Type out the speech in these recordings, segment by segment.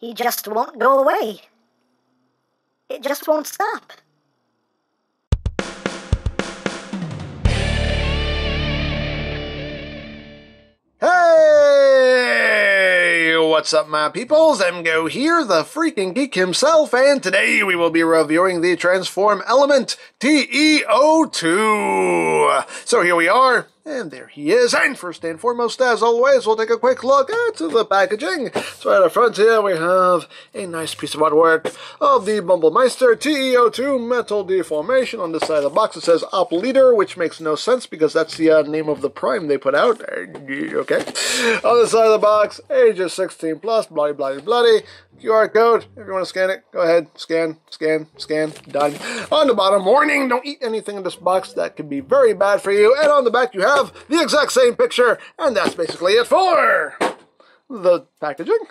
He just won't go away. It just won't stop. Hey! What's up, my peoples? EmGo here, the freaking geek himself, and today we will be reviewing the Transform Element TE-02. So here we are. And there he is. And first and foremost, as always, we'll take a quick look at the packaging. So at the front here, we have a nice piece of artwork of the Bumblebee TE-02 Metal Deformation. On this side of the box, it says Op Leader, which makes no sense because that's the name of the Prime they put out. Okay. On the side of the box, ages 16 plus, bloody, bloody, bloody. QR code. If you want to scan it, go ahead. Scan, scan, scan. Done. On the bottom, warning, don't eat anything in this box. That could be very bad for you. And on the back, you have the exact same picture. And that's basically it for the packaging.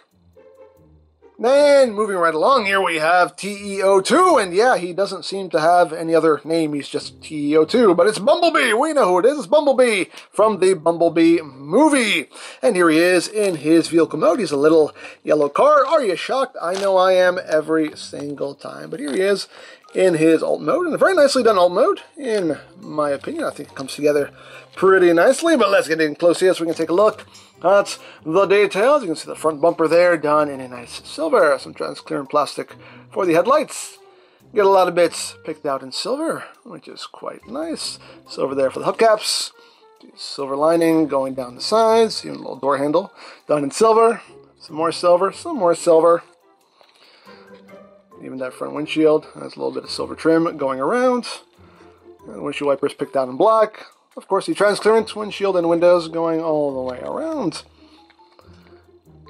And moving right along here, we have TE-02, and yeah, he doesn't seem to have any other name, he's just TE-02, but it's Bumblebee! We know who it is, it's Bumblebee from the Bumblebee movie. And here he is in his vehicle mode. He's a little yellow car. Are you shocked? I know I am every single time, but here he is in his alt mode, and a very nicely done alt mode, in my opinion. I think it comes together pretty nicely, but let's get in close here so we can take a look at the details. You can see the front bumper there done in a nice silver, some transparent plastic for the headlights. Get a lot of bits picked out in silver, which is quite nice. Silver there for the hubcaps, silver lining going down the sides, even a little door handle done in silver, some more silver, some more silver. Even that front windshield has a little bit of silver trim going around. And windshield wipers picked out in black. Of course, the transparent windshield and windows going all the way around.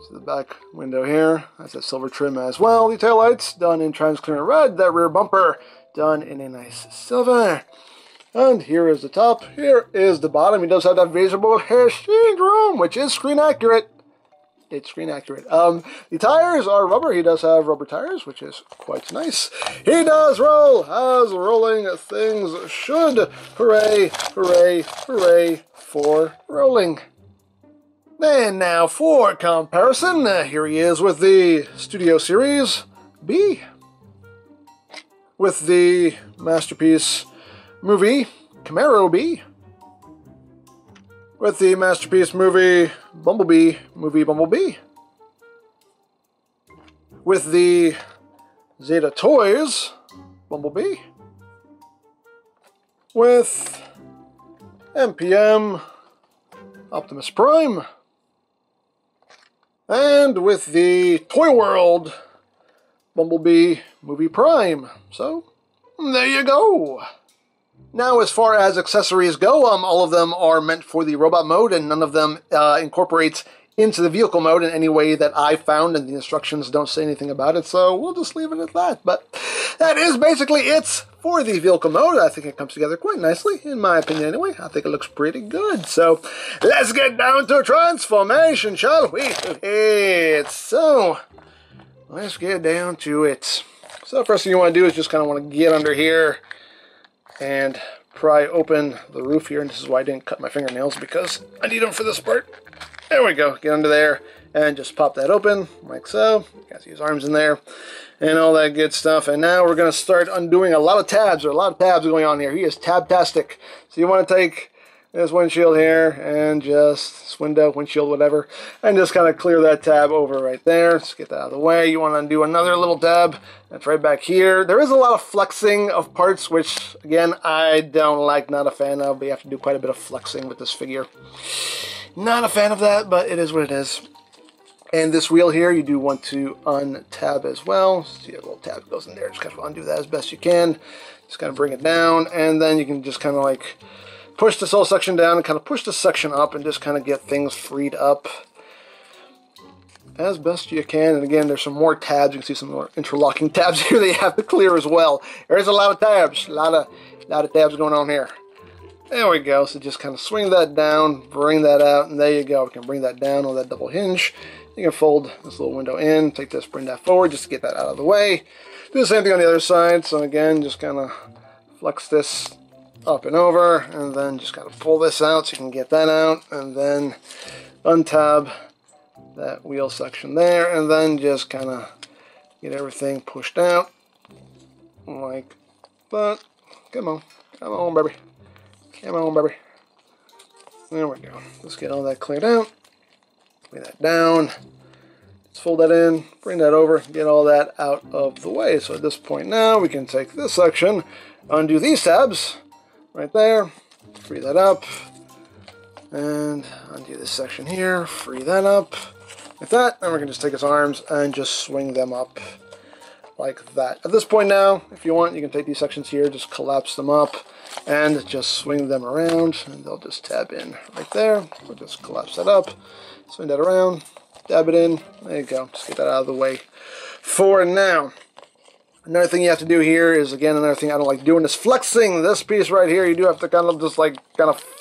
So the back window here has that silver trim as well. The taillights done in transparent red. That rear bumper done in a nice silver. And here is the top. Here is the bottom. He does have that visible hair syndrome, which is screen accurate. It's screen accurate. The tires are rubber. He does have rubber tires, which is quite nice. He does roll as rolling things should. Hooray, hooray, hooray for rolling. And now for comparison, here he is with the Studio Series B. With the Masterpiece movie Camaro B. With the Masterpiece movie Bumblebee, Bumblebee. With the Zeta Toys Bumblebee. With MPM Optimus Prime. And with the Toy World Bumblebee Movie Prime. So, there you go. Now, as far as accessories go, all of them are meant for the robot mode, and none of them incorporates into the vehicle mode in any way that I found, and the instructions don't say anything about it, so we'll just leave it at that. But that is basically it for the vehicle mode. I think it comes together quite nicely, in my opinion anyway. I think it looks pretty good. So, let's get down to transformation, shall we? So, let's get down to it. So, first thing you want to do is just kind of want to get under here and pry open the roof here, and this is why I didn't cut my fingernails, because I need them for this part. There we go. Get under there and just pop that open like so. You guys see his arms in there and all that good stuff. And now we're going to start undoing a lot of tabs. There are a lot of tabs going on here. He is tab-tastic. So you want to take this windshield here and just this window, windshield, whatever, and just kind of clear that tab over right there. Let's get that out of the way. You want to undo another little tab. That's right back here. There is a lot of flexing of parts, which, again, I don't like, not a fan of. But you have to do quite a bit of flexing with this figure. Not a fan of that, but it is what it is. And this wheel here, you do want to untab as well. See, a little tab goes in there. Just kind of undo that as best you can. Just kind of bring it down, and then you can just kind of like push this whole section down and kind of push this section up and just kind of get things freed up as best you can. And again, there's some more tabs. You can see some more interlocking tabs here that you have to clear as well. There's a lot of tabs. A lot of tabs going on here. There we go. So just kind of swing that down, bring that out, and there you go. We can bring that down on that double hinge. You can fold this little window in, take this, bring that forward just to get that out of the way. Do the same thing on the other side. So again, just kind of flex this up and over, and then just kind of pull this out so you can get that out, and then untab that wheel section there, and then just kind of get everything pushed out like that. Come on, come on, baby, come on, baby. There we go. Let's get all that cleared out. Lay that down. Let's fold that in, bring that over, get all that out of the way. So at this point now, we can take this section, undo these tabs right there, free that up, and undo this section here, free that up, like that, and we can just take his arms and just swing them up like that. At this point now, if you want, you can take these sections here, just collapse them up, and just swing them around, and they'll just tab in right there. We'll just collapse that up, swing that around, dab it in, there you go, just get that out of the way for now. Another thing you have to do here is, again, another thing I don't like doing is flexing this piece right here. You do have to kind of just like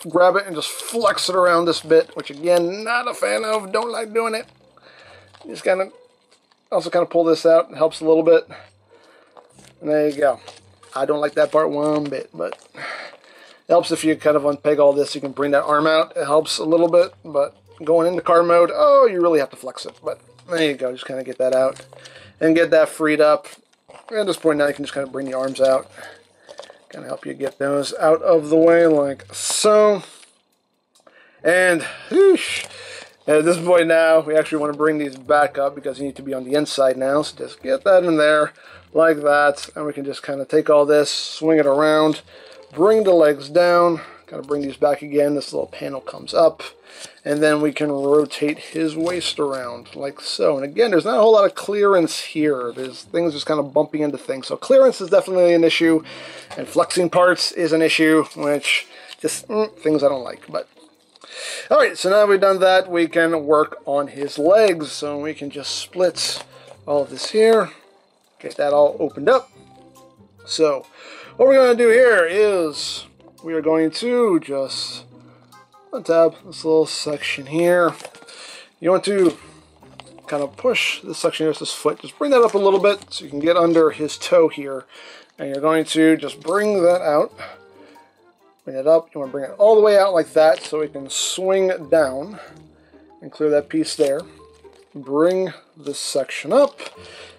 grab it and just flex it around this bit, which again, not a fan of, don't like doing it. You just kind of also kind of pull this out, it helps a little bit. And there you go. I don't like that part one bit, but it helps if you kind of unpeg all this. You can bring that arm out, it helps a little bit, but going into car mode, oh, you really have to flex it. But there you go, just kind of get that out and get that freed up. At this point now, you can just kind of bring the arms out, kind of help you get those out of the way like so. And whoosh, at this point now, we actually want to bring these back up because you need to be on the inside now. So just get that in there like that, and we can just kind of take all this, swing it around, bring the legs down, kind of bring these back again. This little panel comes up, and then we can rotate his waist around like so. And again, there's not a whole lot of clearance here. There's things just kind of bumping into things. So clearance is definitely an issue, and flexing parts is an issue, which just things I don't like. But all right, so now we've done that, we can work on his legs. So we can just split all of this here, get that all opened up. So what we're going to do here is we are going to just untab this little section here. You want to kind of push this section here, this foot, just bring that up a little bit so you can get under his toe here. And you're going to just bring that out, bring it up. You want to bring it all the way out like that so we can swing down and clear that piece there. Bring this section up,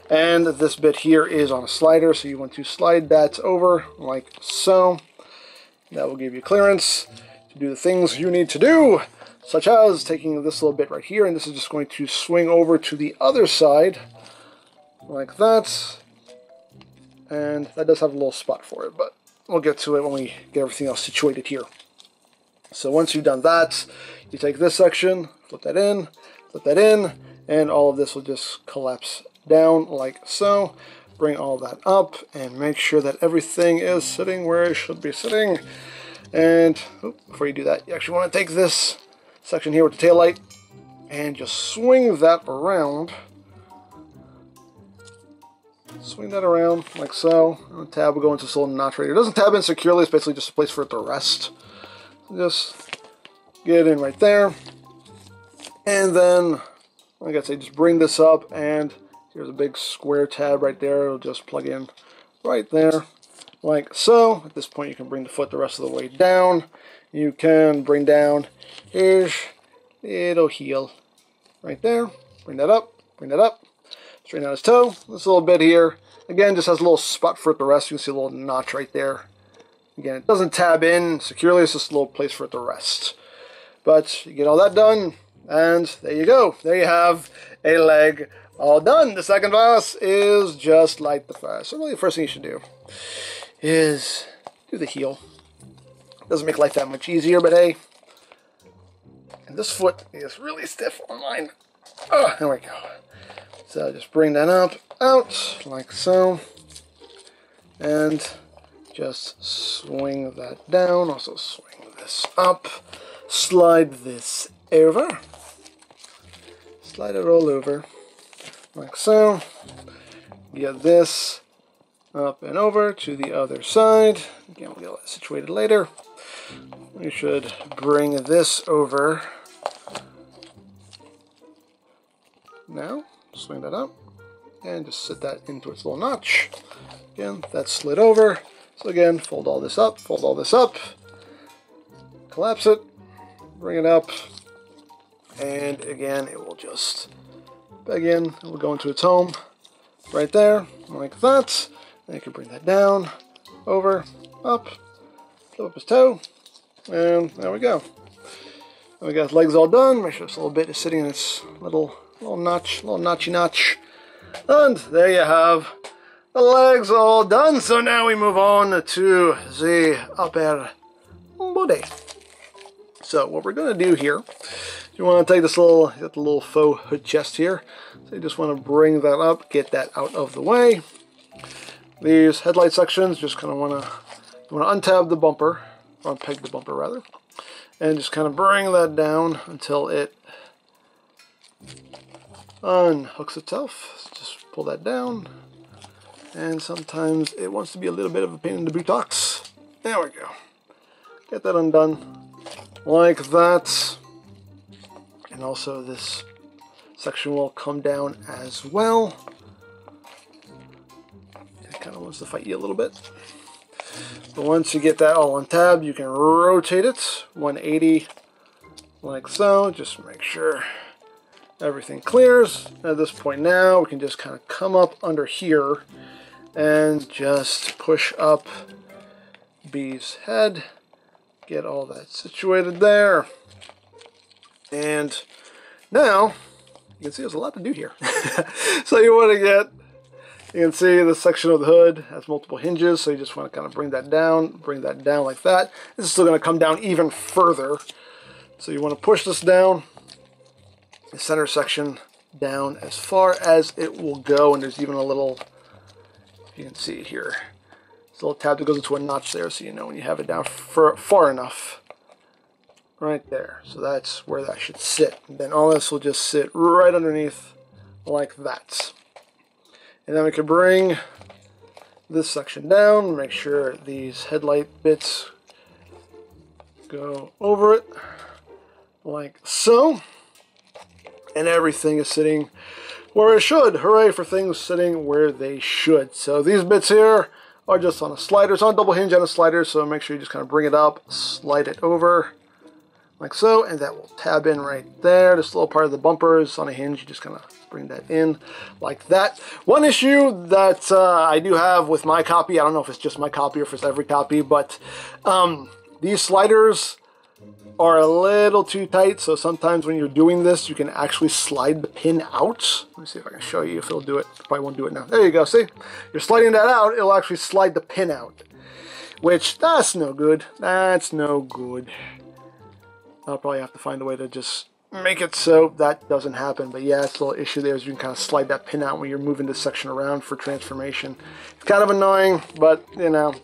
and this bit here is on a slider, so you want to slide that over like so. That will give you clearance to do the things you need to do, such as taking this little bit right here, and this is just going to swing over to the other side like that. And that does have a little spot for it, but we'll get to it when we get everything else situated here. So once you've done that, you take this section, flip that in, and all of this will just collapse down like so. Bring all that up and make sure that everything is sitting where it should be sitting. And before you do that, you actually want to take this section here with the tail light and just swing that around. Swing that around like so. And the tab will go into this little notch right here. It doesn't tab in securely, it's basically just a place for it to rest. Just get in right there. And then, like I say, just bring this up, and here's a big square tab right there. It'll just plug in right there, like so. At this point, you can bring the foot the rest of the way down. You can bring down his little heel right there. Bring that up, straighten out his toe. This little bit here, again, just has a little spot for it to rest. You can see a little notch right there. Again, it doesn't tab in securely, it's just a little place for it to rest. But you get all that done, and there you go. There you have a leg all done. The second boss is just like the first. So really the first thing you should do is do the heel. Doesn't make life that much easier, but hey. And this foot is really stiff on mine. Oh, there we go. So just bring that up, out, like so. And just swing that down. Also swing this up. Slide this over. Slide it all over. Like so. Get this up and over to the other side. Again, we'll get that situated later. We should bring this over. Now, swing that up and just sit that into its little notch. Again, that's slid over. So again, fold all this up, collapse it, bring it up, And again, it will just beg in. It will go into its home right there, like that. And you can bring that down, over, up, flip up his toe, and there we go. And we got his legs all done. Make sure this little bit is sitting in its little notch, little notchy notch. And there you have the legs all done. So now we move on to the upper body. So what we're going to do here, you want to take this little, you got the little faux hood chest here. So you just want to bring that up, get that out of the way. These headlight sections, just kind of want to untab the bumper, or unpeg the bumper rather, and just kind of bring that down until it unhooks itself. Just pull that down, and sometimes it wants to be a little bit of a pain in the buttocks. There we go. Get that undone like that, and also this section will come down as well. It kind of wants to fight you a little bit. But once you get that all untabbed, you can rotate it 180 like so. Just make sure everything clears. At this point now, we can just kind of come up under here and just push up B's head. Get all that situated there. And now, you can see there's a lot to do here. So you want to get, you can see the section of the hood has multiple hinges, so you just want to kind of bring that down like that. This is still going to come down even further. So you want to push this down, the center section down as far as it will go, and there's even a little, you can see here, it's a little tab that goes into a notch there, so you know when you have it down far enough. Right there. So that's where that should sit. And then all this will just sit right underneath like that. And then we can bring this section down, make sure these headlight bits go over it like so. And everything is sitting where it should. Hooray for things sitting where they should. So these bits here are just on a slider. It's on a double hinge and a slider, so make sure you just kind of bring it up, slide it over like so, and that will tab in right there. This little part of the bumper is on a hinge. You just kind of bring that in like that. One issue that I do have with my copy, I don't know if it's just my copy or if it's every copy, but these sliders are a little too tight, so sometimes when you're doing this, you can actually slide the pin out. Let me see if I can show you if it'll do it. Probably won't do it now. There you go, see? You're sliding that out, it'll actually slide the pin out, which, that's no good. That's no good. I'll probably have to find a way to just make it so that doesn't happen. But yeah, it's a little issue there is you can kind of slide that pin out when you're moving this section around for transformation. It's kind of annoying, but you know,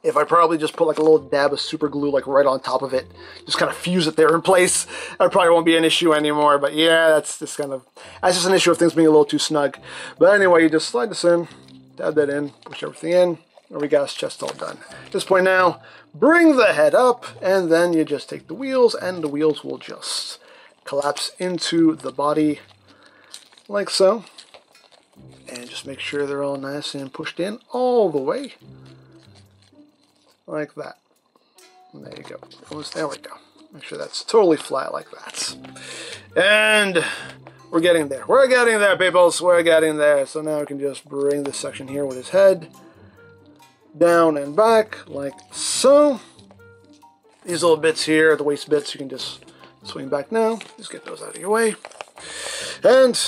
if I probably just put like a little dab of super glue like right on top of it, just kind of fuse it there in place, that probably won't be an issue anymore. But yeah, that's just an issue of things being a little too snug. But anyway, you just slide this in, dab that in, push everything in, and we got his chest all done. At this point now, bring the head up, and then you just take the wheels, and the wheels will just collapse into the body like so. And just make sure they're all nice and pushed in all the way. Like that. And there you go. There we go. Make sure that's totally flat like that. And we're getting there. We're getting there, peoples. We're getting there. So now we can just bring this section here with his head down and back like so. These little bits here, the waist bits, you can just swing back now. Just get those out of your way. And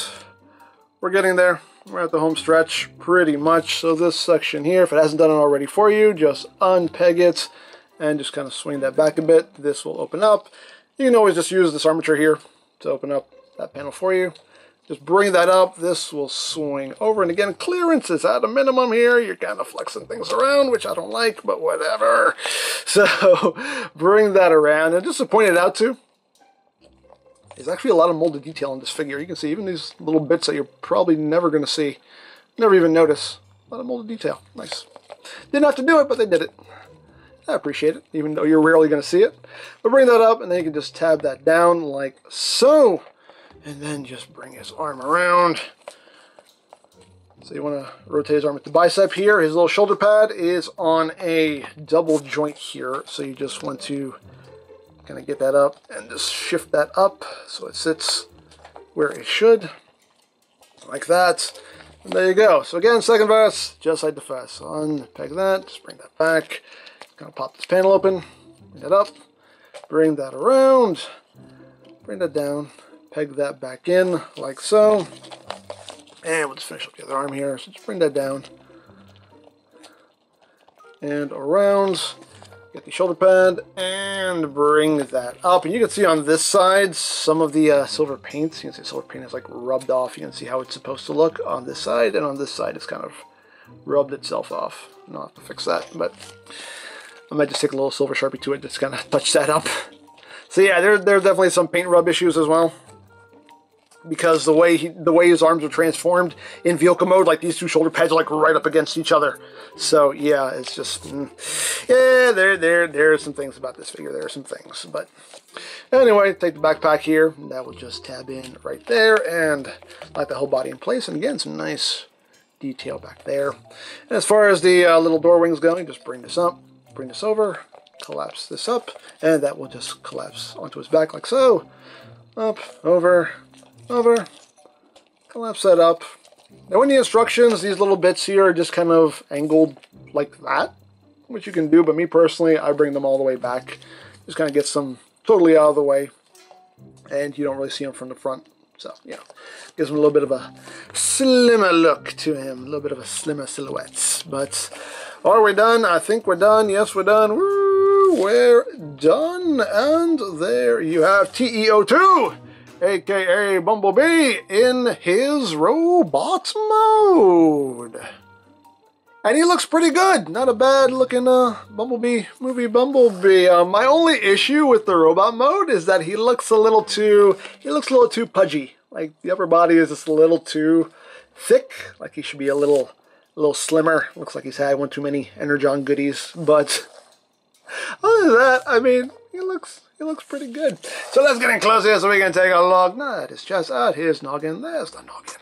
we're getting there. We're at the home stretch pretty much. So this section here, if it hasn't done it already for you, just unpeg it and just kind of swing that back a bit. This will open up. You can always just use this armature here to open up that panel for you. Just bring that up. This will swing over. And again, clearance is at a minimum here. You're kind of flexing things around, which I don't like, but whatever. So bring that around. And just to point it out too, there's actually a lot of molded detail in this figure. You can see even these little bits that you're probably never going to see. Never even notice. A lot of molded detail. Nice. Didn't have to do it, but they did it. I appreciate it, even though you're rarely going to see it. But bring that up, and then you can just tab that down like so. And then just bring his arm around. So you want to rotate his arm at the bicep here. His little shoulder pad is on a double joint here. So you just want to kind of get that up and just shift that up so it sits where it should, like that. And there you go. So again, second verse, just like the first. So unpeg that, just bring that back. Kind of pop this panel open, bring that up, bring that around, bring that down, peg that back in like so. And we'll just finish up the other arm here. So just bring that down and around. Get the shoulder pad and bring that up. And you can see on this side some of the silver paint. You can see silver paint is like rubbed off. You can see how it's supposed to look on this side. And on this side it's kind of rubbed itself off. I'll have to fix that. But I might just take a little silver Sharpie to it. Just kind of touch that up. So yeah, there are definitely some paint rub issues as well. Because the way his arms are transformed in vehicle mode, like these two shoulder pads are like right up against each other. So yeah, it's just yeah, there are some things about this figure. There are some things, but anyway, take the backpack here. And that will just tab in right there and lock the whole body in place. And again, some nice detail back there. And as far as the little door wings go, you just bring this up, bring this over, collapse this up, and that will just collapse onto his back like so. Up, over. Over, collapse that up. Now in the instructions, these little bits here are just kind of angled like that, which you can do, but me personally, I bring them all the way back. Just kind of gets them totally out of the way, and you don't really see them from the front. So, you know, gives him a little bit of a slimmer look to him, a little bit of a slimmer silhouette. But are we done? I think we're done. Yes, we're done. Woo, we're done. And there you have TE-02. aka Bumblebee, in his robot mode. And he looks pretty good. Not a bad looking Bumblebee, movie Bumblebee. My only issue with the robot mode is that he looks a little too pudgy. Like the upper body is just a little too thick. Like he should be a little slimmer. Looks like he's had one too many Energon goodies. But other than that, I mean, he looks pretty good. So let's get in close here so we can take a look. Not his chest out. Here's noggin. There's the noggin.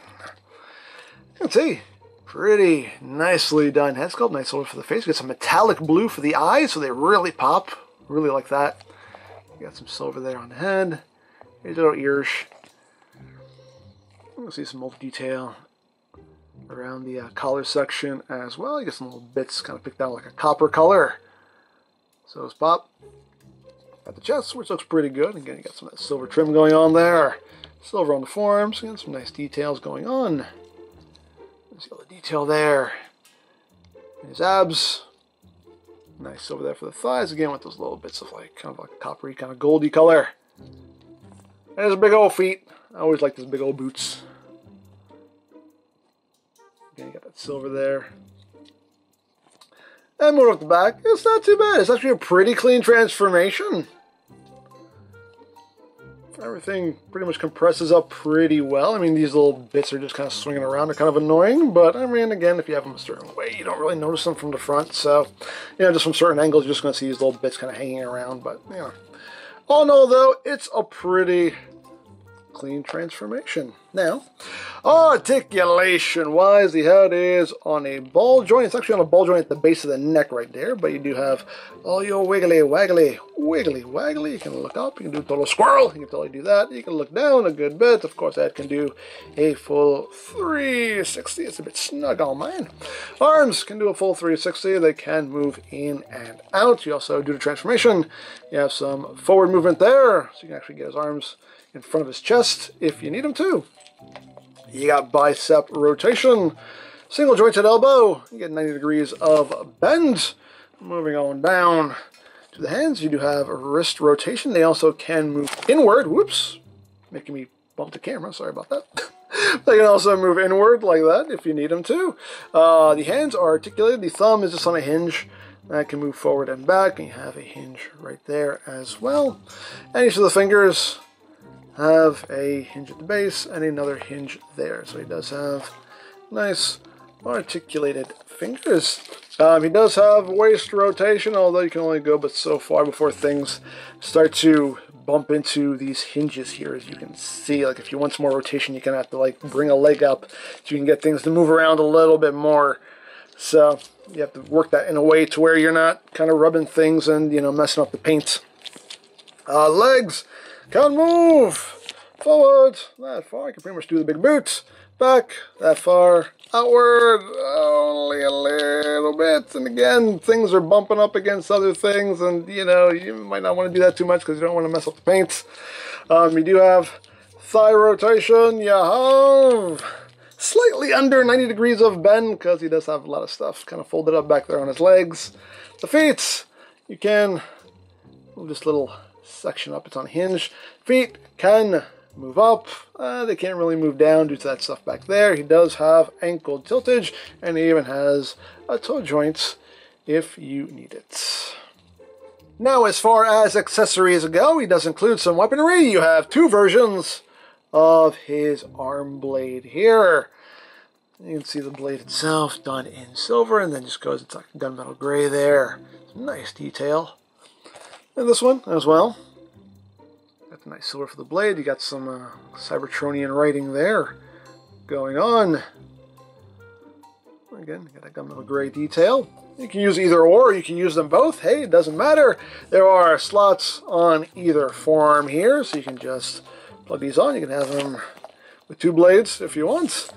You can see, pretty nicely done head sculpt. Nice silver for the face. Get some metallic blue for the eyes, so they really pop. Really like that. You got some silver there on the head. Here's little ears. You can see some multi detail around the collar section as well. You get some little bits kind of picked out like a copper color. So it's pop. At the chest, which looks pretty good. Again, you got some of that silver trim going on there. Silver on the forearms. Again, some nice details going on. See all the detail there. His abs. Nice silver there for the thighs. Again, with those little bits of like kind of like coppery, kind of goldy color. And his big old feet. I always like these big old boots. Again, you got that silver there. And moving up the back, it's not too bad. It's actually a pretty clean transformation. Everything pretty much compresses up pretty well. I mean, these little bits are just kind of swinging around. They're kind of annoying, but I mean, again, if you have them a certain way, you don't really notice them from the front. So, you know, just from certain angles, you're just going to see these little bits kind of hanging around. But, you know, all in all, though, it's a pretty clean transformation. Now, articulation-wise, the head is on a ball joint. It's actually on a ball joint at the base of the neck right there, but you do have all your wiggly, waggly. You can look up, you can do a total squirrel, you can totally do that. You can look down a good bit. Of course, that can do a full 360. It's a bit snug on mine. Arms can do a full 360. They can move in and out. You also do the transformation. You have some forward movement there, so you can actually get his arms in front of his chest if you need him to. You got bicep rotation, single jointed elbow, you get 90 degrees of bend. Moving on down to the hands, you do have a wrist rotation. They also can move inward. Whoops, making me bump the camera, sorry about that. They can also move inward like that if you need them to. The hands are articulated. The thumb is just on a hinge. That can move forward and back, and you have a hinge right there as well. And each of the fingers have a hinge at the base and another hinge there. So he does have nice articulated fingers. He does have waist rotation, although you can only go but so far before things start to bump into these hinges here. As you can see, like if you want some more rotation, you kind of have to like bring a leg up so you can get things to move around a little bit more. So you have to work that in a way to where you're not kind of rubbing things and, you know, messing up the paint. Legs can move forward that far. You can pretty much do the big boot. Back that far. Outward only a little bit. And again, things are bumping up against other things. And, you know, you might not want to do that too much because you don't want to mess up the paint. You do have thigh rotation. You have slightly under 90 degrees of bend because he does have a lot of stuff kind of folded up back there on his legs. The feet, you can move this little section up. It's on a hinge. Feet can move up. They can't really move down due to that stuff back there. He does have ankle tiltage, and he even has a toe joint if you need it. Now, as far as accessories go, he does include some weaponry. You have two versions of his arm blade here. You can see the blade itself done in silver, and then just goes, it's like gunmetal gray there. Nice detail. And this one as well. Got the nice silver for the blade. You got some Cybertronian writing there going on. Again, you got that gunmetal gray detail. You can use either or, you can use them both. Hey, it doesn't matter. There are slots on either forearm here, so you can just plug these on. You can have them with two blades if you want.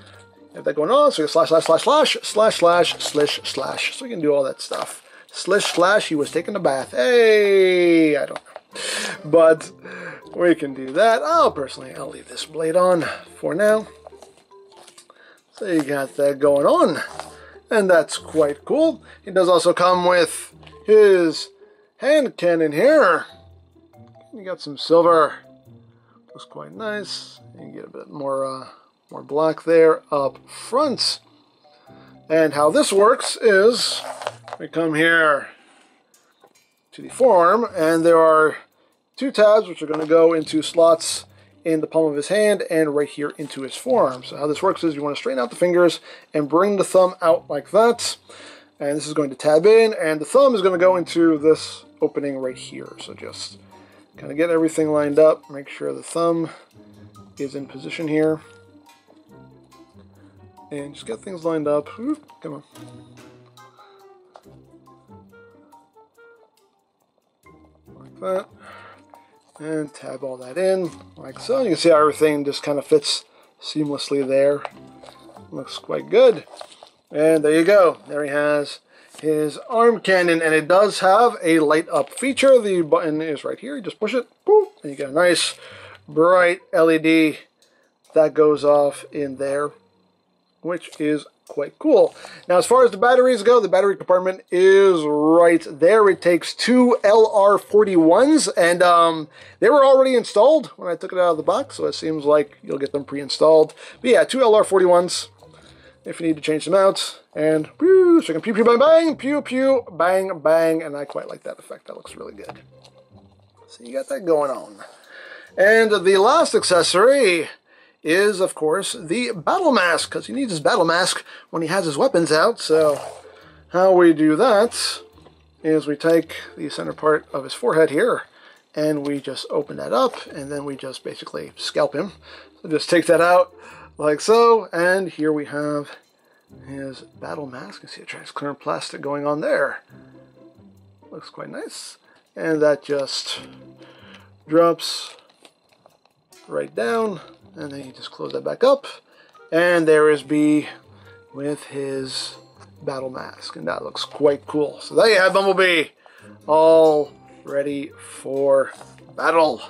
You have that going on, so you slash, slash, slash, slash, slash, slash, slish, slash. So you can do all that stuff. Slish, slash, he was taking a bath. Hey, I don't know. But we can do that. I'll leave this blade on for now. So you got that going on. And that's quite cool. He does also come with his hand cannon here. You got some silver. Looks quite nice. You can get a bit more black there up front. And how this works is we come here to the forearm, and there are two tabs which are going to go into slots in the palm of his hand and right here into his forearm. So how this works is you want to straighten out the fingers and bring the thumb out like that. And this is going to tab in, and the thumb is going to go into this opening right here. So just kind of get everything lined up. Make sure the thumb is in position here. And just get things lined up. Oop, come on. Like that. And tab all that in, like so. You can see how everything just kind of fits seamlessly there. Looks quite good. And there you go. There he has his arm cannon, and it does have a light up feature. The button is right here. You just push it, boop, and you get a nice bright LED that goes off in there, which is quite cool. Now, as far as the batteries go, the battery compartment is right there. It takes two LR41s, and they were already installed when I took it out of the box, so it seems like you'll get them pre-installed. But yeah, two LR41s if you need to change them out. And whoo, so you can pew pew bang bang, pew pew bang bang, and I quite like that effect. That looks really good. So you got that going on. And the last accessory is, of course, the battle mask, because he needs his battle mask when he has his weapons out. So how we do that is we take the center part of his forehead here, and we just open that up, and then we just basically scalp him. So just take that out like so, and here we have his battle mask. You see a transparent plastic going on there. Looks quite nice. And that just drops right down. And then you just close that back up. And there is B with his battle mask. And that looks quite cool. So there you have Bumblebee, all ready for battle.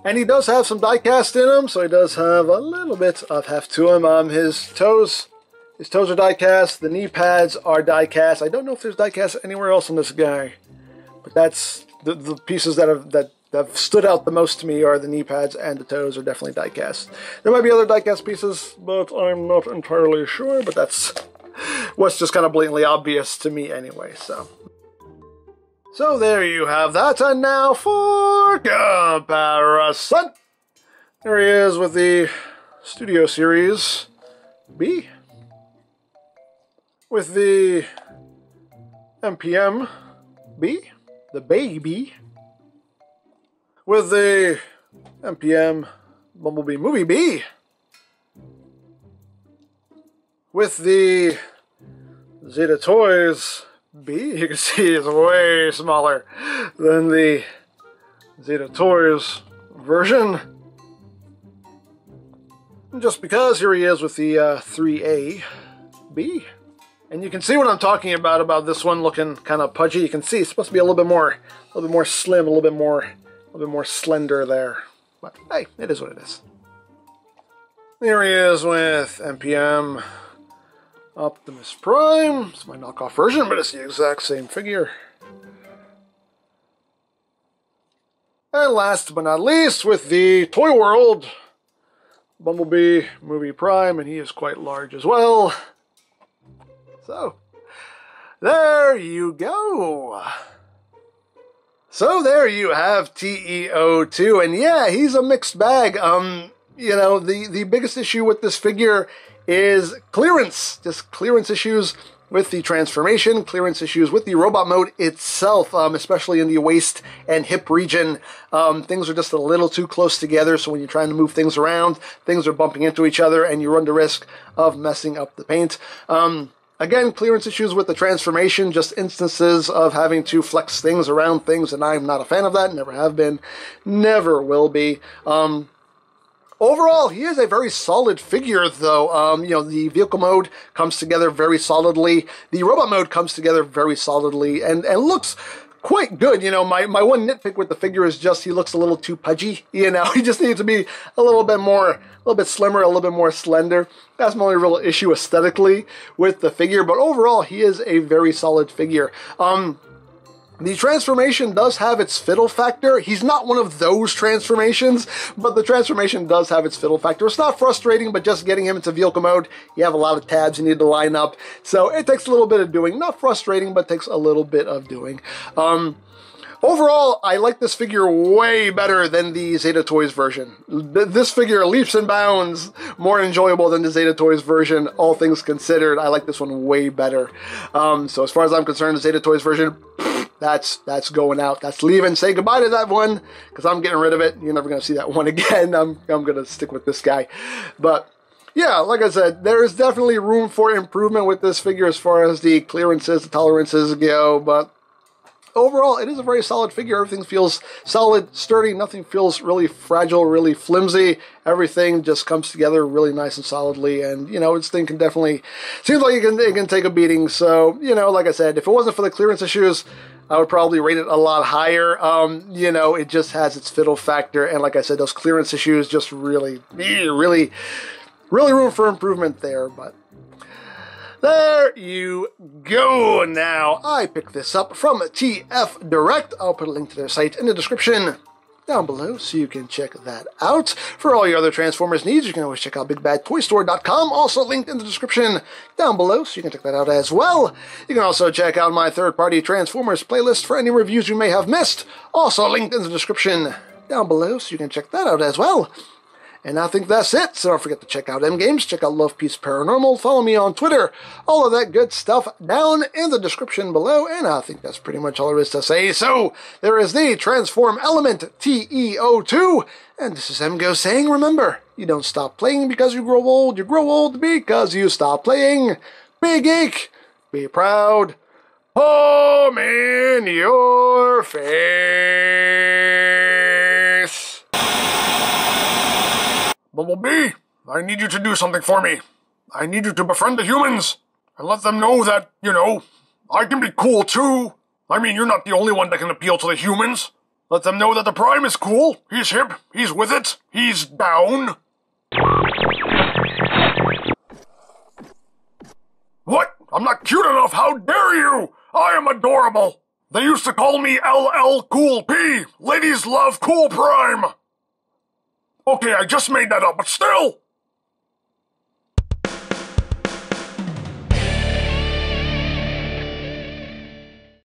And he does have some die cast in him, so he does have a little bit of heft to him. His toes are die cast. The knee pads are die cast. I don't know if there's die cast anywhere else on this guy, but that's the pieces that have stood out the most to me are the knee pads, and the toes are definitely die cast. There might be other die cast pieces, but I'm not entirely sure. But that's what's just kind of blatantly obvious to me anyway. So there you have that, and now for comparison. There he is with the Studio Series B, with the MPM B, the baby, with the MPM Bumblebee Movie B, with the Zeta Toys B. You can see it's way smaller than the Zeta Toys version. Just because here he is with the 3A-B. And you can see what I'm talking about this one looking kind of pudgy. You can see it's supposed to be a little bit more slim, a little bit more slender there. But hey, it is what it is. Here he is with NPM Optimus Prime. It's my knockoff version, but it's the exact same figure. And last but not least, with the Toy World Bumblebee Movie Prime, and he is quite large as well. So, there you go. So there you have TE-02, and yeah, he's a mixed bag. You know, the biggest issue with this figure is clearance. Just clearance issues with the transformation, clearance issues with the robot mode itself, especially in the waist and hip region. Things are just a little too close together, so when you're trying to move things around, things are bumping into each other, and you run the risk of messing up the paint. Again, clearance issues with the transformation, just instances of having to flex things around things, and I'm not a fan of that, never have been, never will be. Overall, he is a very solid figure, though. You know, the vehicle mode comes together very solidly. The robot mode comes together very solidly and looks quite good. You know, my one nitpick with the figure is just he looks a little too pudgy. You know, he just needs to be a little bit slimmer, a little bit more slender. That's my only real issue aesthetically with the figure. But overall, he is a very solid figure. The transformation does have its fiddle factor. He's not one of those transformations, but the transformation does have its fiddle factor. It's not frustrating, but just getting him into vehicle mode, you have a lot of tabs you need to line up. So it takes a little bit of doing. Not frustrating, but takes a little bit of doing. Overall, I like this figure way better than the Zeta Toys version. This figure leaps and bounds more enjoyable than the Zeta Toys version, all things considered. I like this one way better. So as far as I'm concerned, the Zeta Toys version, that's going out. That's leaving. Say goodbye to that one, because I'm getting rid of it. You're never going to see that one again. I'm going to stick with this guy. But yeah, like I said, there is definitely room for improvement with this figure as far as the clearances, the tolerances go, but overall, it is a very solid figure. Everything feels solid, sturdy. Nothing feels really fragile, really flimsy. Everything just comes together really nice and solidly. And, you know, this thing can definitely, seems like it can take a beating. So, you know, like I said, if it wasn't for the clearance issues, I would probably rate it a lot higher. You know, it just has its fiddle factor. And like I said, those clearance issues just really room for improvement there. But there you go. Now, I picked this up from TF Direct. I'll put a link to their site in the description down below so you can check that out. For all your other Transformers needs, you can always check out BigBadToyStore.com, also linked in the description down below so you can check that out as well. You can also check out my third-party Transformers playlist for any reviews you may have missed, also linked in the description down below so you can check that out as well. And I think that's it, so don't forget to check out EmGo's, check out Love Peace Paranormal, follow me on Twitter, all of that good stuff down in the description below, and I think that's pretty much all there is to say. So, there is the Transform Element TE-02, and this is EmGo saying, remember, you don't stop playing because you grow old because you stop playing. Be geek, be proud, palm in your face. Bumblebee, I need you to do something for me. I need you to befriend the humans and let them know that, you know, I can be cool too. I mean, you're not the only one that can appeal to the humans. Let them know that the Prime is cool, he's hip, he's with it, he's down. What? I'm not cute enough, how dare you? I am adorable. They used to call me LL Cool P. Ladies love Cool Prime. Okay, I just made that up, but still!